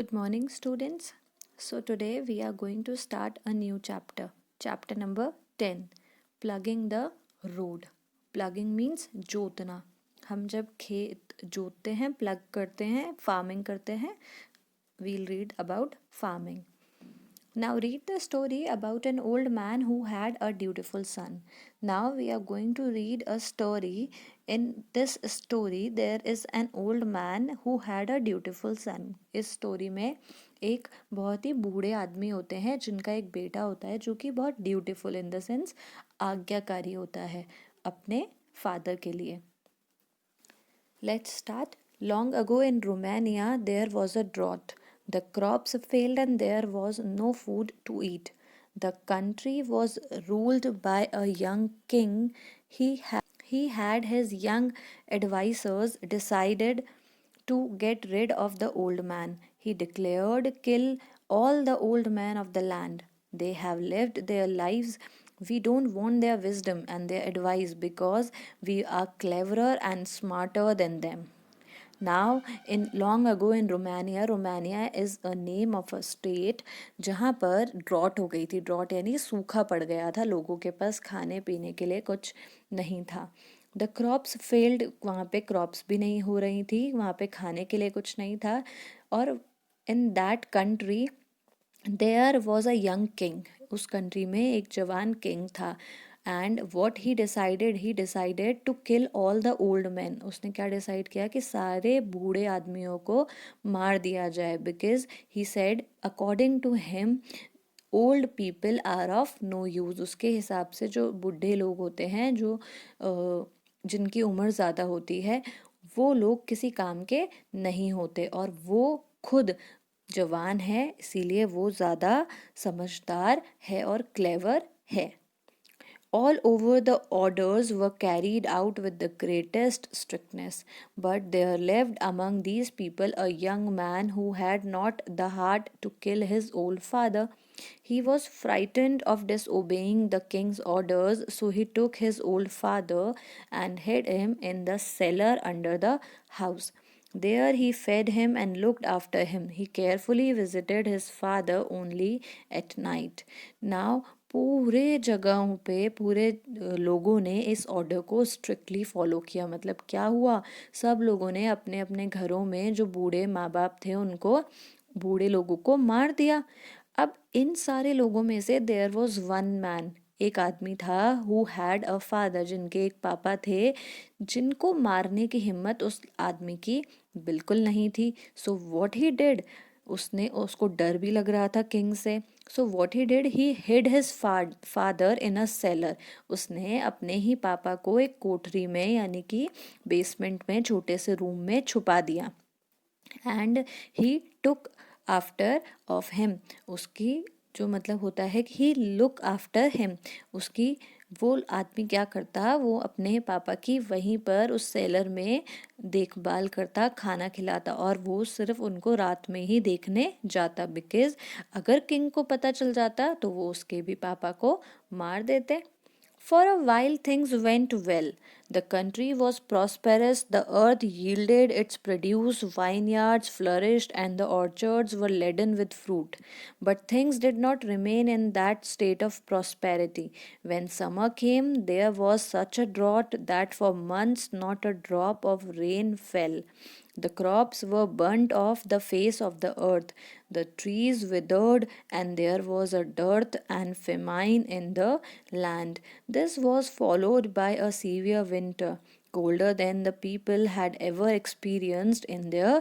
Good morning, students. So, today we are going to start a new chapter. Chapter number 10, Plugging the Road. Plugging means जोतना. हम जब खेत जोतते हैं, plug करते हैं, फार्मिंग करते हैं, we'll read about farming. Now read the story about an old man who had a dutiful son. Now we are going to read a story. In this story there is an old man who had a dutiful son. इस story में एक बहुत ही बूढ़े आदमी होते हैं जिनका एक बेटा होता है जो कि बहुत ड्यूटीफुल इन द सेंस आज्ञाकारी होता है अपने फादर के लिए. Let's start. Long ago in Romania, there was a drought. The crops failed and there was no food to eat. The country was ruled by a young king. He had his young advisors decided to get rid of the old man. He declared, "Kill all the old men of the land. They have lived their lives. We don't want their wisdom and their advice because we are cleverer and smarter than them." Now, in long ago in Romania, Romania is a name of a state जहाँ पर drought हो गई थी. Drought यानी सूखा पड़ गया था, लोगों के पास खाने पीने के लिए कुछ नहीं था. द क्रॉप्स फेल्ड, वहाँ पे क्रॉप्स भी नहीं हो रही थी, वहाँ पे खाने के लिए कुछ नहीं था. और in that country there was a young king. उस कंट्री में एक जवान किंग था. And what he decided to kill all the old man. उसने क्या डिसाइड किया कि सारे बूढ़े आदमियों को मार दिया जाए. Because he said according to him old people are of no use. उसके हिसाब से जो बूढ़े लोग होते हैं, जो जिनकी उम्र ज़्यादा होती है, वो लोग किसी काम के नहीं होते. और वो खुद जवान है, इसीलिए वो ज़्यादा समझदार है और क्लेवर है. All over the orders were carried out with the greatest strictness, but there lived among these people a young man who had not the heart to kill his old father. He was frightened of disobeying the king's orders, so he took his old father and hid him in the cellar under the house. There he fed him and looked after him. He carefully visited his father only at night. Now, पूरे जगहों पे पूरे लोगों ने इस order को strictly follow किया. मतलब क्या हुआ, सब लोगों ने अपने अपने घरों में जो बूढ़े माँ बाप थे उनको, बूढ़े लोगों को मार दिया. अब इन सारे लोगों में से देयर वॉज वन मैन, एक आदमी था, हु हैड अ फादर, जिनके एक पापा थे, जिनको मारने की हिम्मत उस आदमी की बिल्कुल नहीं थी. सो व्हाट ही डिड, उसको डर भी लग रहा था किंग से. So what he did, he hide his father in a seller. उसने अपने ही पापा को एक कोठरी में यानी कि बेसमेंट में छोटे से रूम में छुपा दिया. And he took after of him, उसकी जो मतलब होता है कि ही लुक आफ्टर हिम, उसकी वो आदमी क्या करता, वो अपने पापा की वहीं पर उस सेलर में देखभाल करता, खाना खिलाता. और वो सिर्फ उनको रात में ही देखने जाता, बिकॉज अगर किंग को पता चल जाता तो वो उसके भी पापा को मार देते. For a while things went well. The country was prosperous, the earth yielded its produce, vineyards flourished, and the orchards were laden with fruit. But things did not remain in that state of prosperity. When summer came, there was such a drought that for months not a drop of rain fell. The crops were burnt off the face of the earth, the trees withered, and there was a dearth and famine in the land. This was followed by a severe winter, colder than the people had ever experienced in their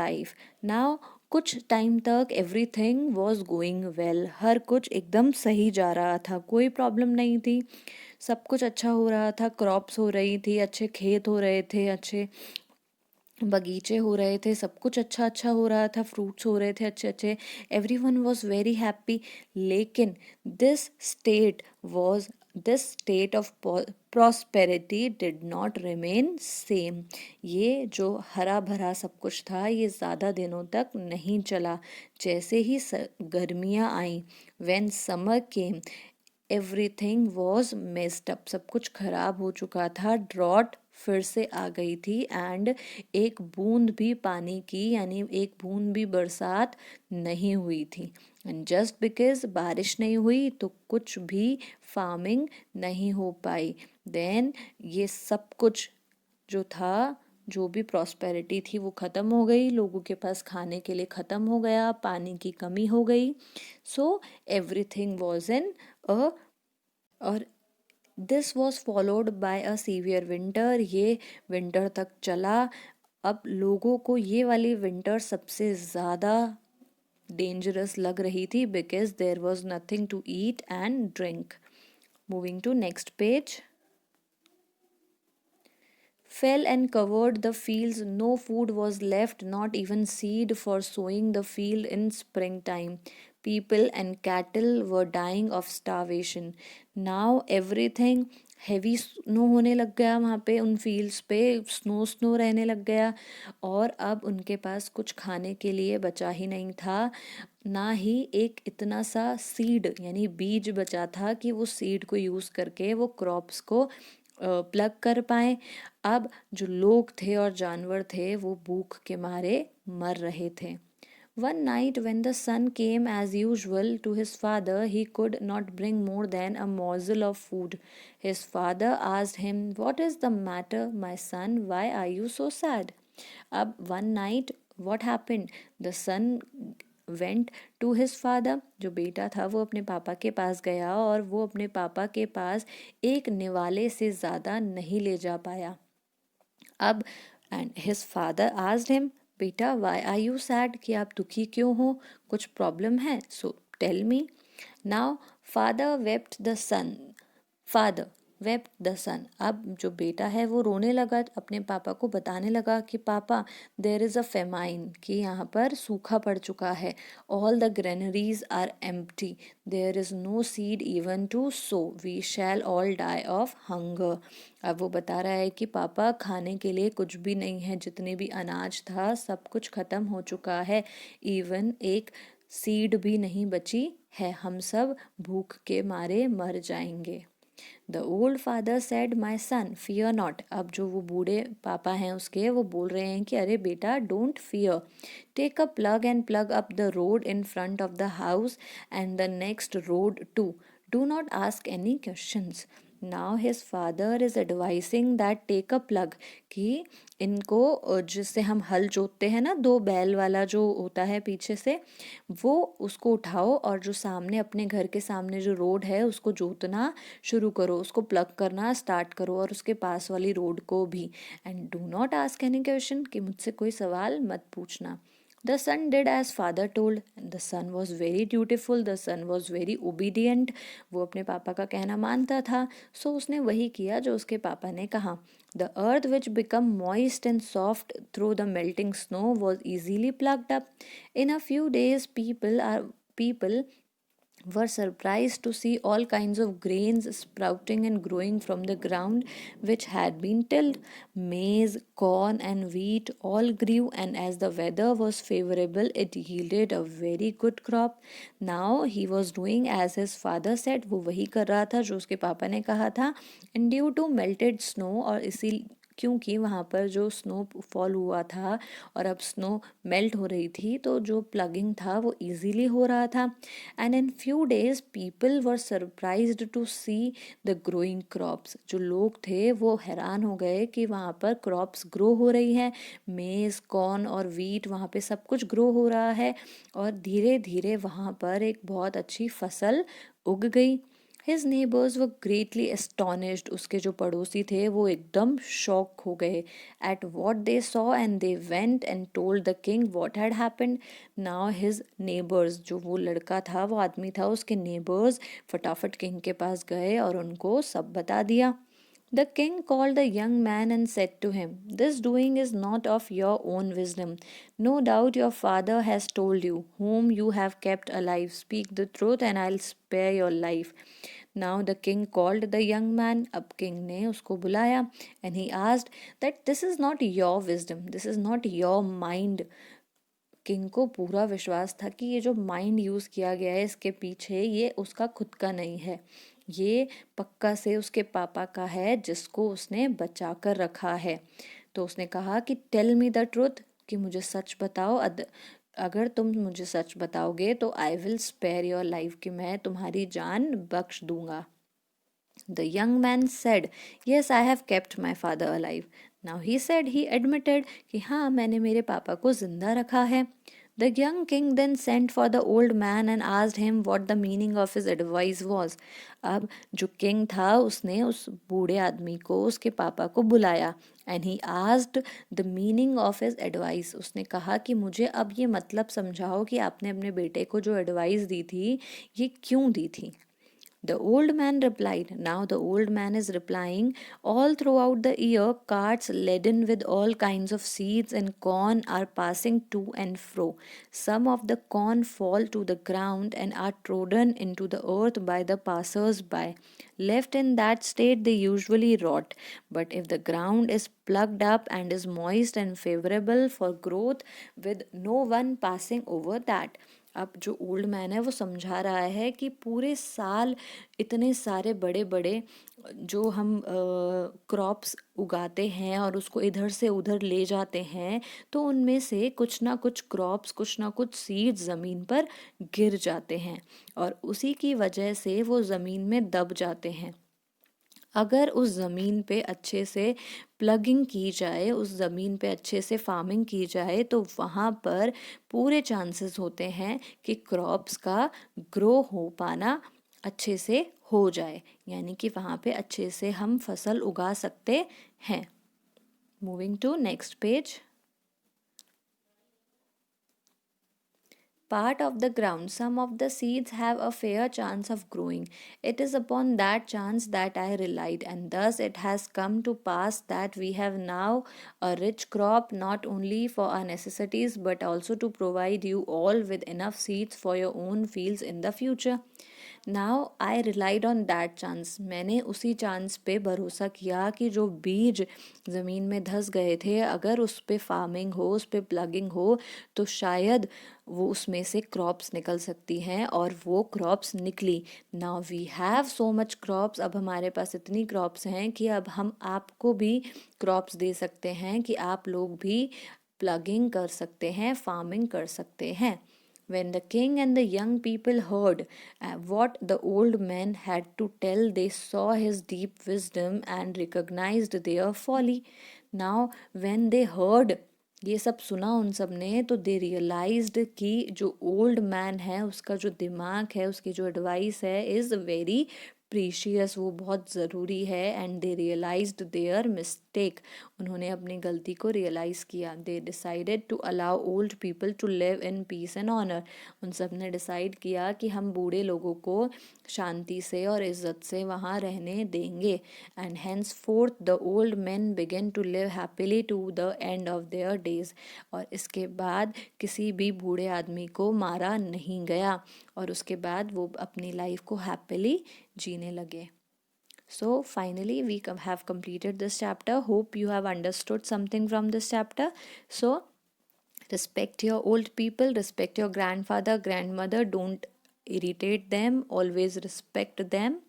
life. Now, कुछ time तक everything was going well. हर कुछ एकदम सही जा रहा था, कोई problem नहीं थी, सब कुछ अच्छा हो रहा था. क्रॉप्स हो रही थी, अच्छे खेत हो रहे थे, अच्छे बगीचे हो रहे थे, सब कुछ अच्छा अच्छा हो रहा था, फ्रूट्स हो रहे थे अच्छे अच्छे. Everyone was very happy. लेकिन this state was this state of prosperity did not remain same. ये जो हरा भरा सब कुछ था ये ज़्यादा दिनों तक नहीं चला. जैसे ही गर्मियाँ आई, when summer came, everything was messed up, सब कुछ खराब हो चुका था. ड्रॉट फिर से आ गई थी एंड एक बूंद भी पानी की यानी एक बूंद भी बरसात नहीं हुई थी। एंड जस्ट बिकॉज बारिश नहीं हुई तो कुछ भी फार्मिंग नहीं हो पाई। देन ये सब कुछ जो था, जो भी प्रॉस्पेरिटी थी वो ख़त्म हो गई, लोगों के पास खाने के लिए ख़त्म हो गया, पानी की कमी हो गई। सो एवरीथिंग वॉज इन अ और this was followed by a severe winter. ये विंटर तक चला। अब लोगों को ये वाली विंटर सबसे ज़्यादा डेंजरस लग रही थी because there was nothing to eat and drink. Moving to next page. Fell and covered the fields. No food was left, not even seed for sowing the field in springtime. People and cattle were dying of starvation. Now everything heavy snow होने लग गया वहाँ पे उन fields पे, snow रहने लग गया और अब उनके पास कुछ खाने के लिए बचा ही नहीं था, ना ही एक इतना सा सीड यानी बीज बचा था कि वो सीड को यूज़ करके वो क्रॉप्स को प्लग कर पाएँ। अब जो लोग थे और जानवर थे वो भूख के मारे मर रहे थे। One night when the son came as usual to his father, he could not bring more than a morsel of food. His father asked him, "What is the matter, my son? Why are you so sad?" अब one night what happened? The son went to his father. जो बेटा था वो अपने पापा के पास गया और वो अपने पापा के पास एक निवाले से ज़्यादा नहीं ले जा पाया। अब and his father asked him, बेटा वाई आर यू सैड, कि आप दुखी क्यों हो, कुछ प्रॉब्लम है, so tell me. Now father wept the son, father wept the son. अब जो बेटा है वो रोने लगा, अपने पापा को बताने लगा कि पापा देयर इज़ अ फेमाइन, कि यहाँ पर सूखा पड़ चुका है। All the granaries are empty, there is no seed even to sow, we shall all die of hunger. अब वो बता रहा है कि पापा खाने के लिए कुछ भी नहीं है, जितने भी अनाज था सब कुछ ख़त्म हो चुका है, इवन एक सीड भी नहीं बची है, हम सब भूख के मारे मर जाएंगे। The old father said, my son fear not. अब जो वो बूढ़े पापा हैं उसके, वो बोल रहे हैं कि अरे बेटा don't fear, take a plug and plug up the road in front of the house and the next road too, do not ask any questions. Now his father is advising that take a plug, कि इनको जिससे हम हल जोतते हैं ना, दो बैल वाला जो होता है पीछे से, वो उसको उठाओ और जो सामने अपने घर के सामने जो रोड है उसको जोतना शुरू करो, उसको प्लग करना स्टार्ट करो और उसके पास वाली रोड को भी। And do not ask any question, कि मुझसे कोई सवाल मत पूछना। The son did as father told, and the son was very dutiful, the son was very obedient. वो अपने पापा का कहना मानता था, सो उसने वही किया जो उसके पापा ने कहा। The earth which became moist and soft through the melting snow was easily plucked up. In a few days, people were surprised to see all kinds of grains sprouting and growing from the ground which had been tilled. Maize, corn, and wheat all grew, and as the weather was favorable, it yielded a very good crop. Now he was doing as his father said, वो वही कर रहा था जो उसके पापा ने कहा था। And due to melted snow, और इसी क्योंकि वहाँ पर जो स्नो फॉल हुआ था और अब स्नो मेल्ट हो रही थी, तो जो प्लगिंग था वो इजीली हो रहा था। And in few days people were surprised to see the growing crops. जो लोग थे वो हैरान हो गए कि वहाँ पर क्रॉप्स ग्रो हो रही हैं, मेज़, कॉर्न और वीट, वहाँ पे सब कुछ ग्रो हो रहा है और धीरे धीरे वहाँ पर एक बहुत अच्छी फसल उग गई। His neighbors were greatly astonished. उसके जो पड़ोसी थे वो एकदम शॉक हो गए at what they saw, and they went and told the king what had happened. Now his neighbors, जो वो लड़का था, वो आदमी था, उसके neighbors फटाफट किंग के पास गए और उनको सब बता दिया। The king called the young man and said to him, "This doing is not of your own wisdom. No doubt your father has told you, whom you have kept alive. Speak the truth and I'll spare your life." Now the king called the young man. अब king ने उसको बुलाया and he asked that this is not your wisdom, this is not your mind. King को पूरा विश्वास था कि ये जो माइंड यूज़ किया गया है इसके पीछे, ये उसका खुद का नहीं है। ये पक्का से उसके पापा का है जिसको उसने बचा कर रखा है। तो उसने कहा कि टेल मी द ट्रुथ, कि मुझे सच बताओ, अगर तुम मुझे सच बताओगे तो I will spare your life, कि मैं तुम्हारी जान बख्श दूंगा। The young man said, "Yes, I have kept my father alive." Now he said, he admitted कि हाँ मैंने मेरे पापा को जिंदा रखा है। The young king then sent for the old man and asked him what the meaning of his advice was. अब जो किंग था उसने उस बूढ़े आदमी को, उसके पापा को बुलाया, and he asked the meaning of his advice. उसने कहा कि मुझे अब ये मतलब समझाओ कि आपने अपने बेटे को जो एडवाइस दी थी ये क्यों दी थी। The old man replied. Now the old man is replying. All throughout the year, carts laden with all kinds of seeds and corn are passing to and fro. Some of the corn fall to the ground and are trodden into the earth by the passers by. Left in that state, they usually rot. But if the ground is plugged up and is moist and favorable for growth, with no one passing over that. अब जो old man है वो समझा रहा है कि पूरे साल इतने सारे बड़े बड़े जो हम क्रॉप्स उगाते हैं और उसको इधर से उधर ले जाते हैं, तो उनमें से कुछ ना कुछ क्रॉप्स, कुछ ना कुछ सीड्स ज़मीन पर गिर जाते हैं और उसी की वजह से वो ज़मीन में दब जाते हैं। अगर उस ज़मीन पे अच्छे से प्लगिंग की जाए, उस ज़मीन पे अच्छे से फार्मिंग की जाए, तो वहाँ पर पूरे चांसेस होते हैं कि क्रॉप्स का ग्रो हो पाना अच्छे से हो जाए, यानी कि वहाँ पे अच्छे से हम फसल उगा सकते हैं। Moving to next page. Part of the ground, some of the seeds have a fair chance of growing. It is upon that chance that I relied, and thus it has come to pass that we have now a rich crop, not only for our necessities but also to provide you all with enough seeds for your own fields in the future. Now I relied on that chance, मैंने उसी chance पे भरोसा किया कि जो बीज ज़मीन में धंस गए थे, अगर उस पे फार्मिंग हो, उस पे प्लगिंग हो, तो शायद वो उसमें से क्रॉप्स निकल सकती हैं, और वो क्रॉप्स निकली। Now we have so much crops, अब हमारे पास इतनी क्रॉप्स हैं कि अब हम आपको भी क्रॉप्स दे सकते हैं कि आप लोग भी प्लगिंग कर सकते हैं, फार्मिंग कर सकते हैं। When the king and the young people heard what the old man had to tell, they saw his deep wisdom and recognized their folly. Now, when they heard, ये सब सुना उन सब ने, तो दे रियलाइज्ड कि जो ओल्ड मैन है उसका जो दिमाग है, उसकी जो एडवाइस है इज़ वेरी प्रीशियस, वो बहुत ज़रूरी है। And they realized their mistake, उन्होंने अपनी गलती को रियलाइज़ किया। They decided to allow old people to live in peace and honour, उन सब ने डिसाइड किया कि हम बूढ़े लोगों को शांति से और इज़्ज़त से वहाँ रहने देंगे। And henceforth the old man began to live happily to the end of their days, और इसके बाद किसी भी बूढ़े आदमी को मारा नहीं गया, और उसके बाद वो अपनी लाइफ को हैप्पीली जीने लगे। So finally we have completed this chapter. Hope you have understood something from this chapter. So respect your old people, respect your grandfather, grandmother, don't irritate them, always respect them.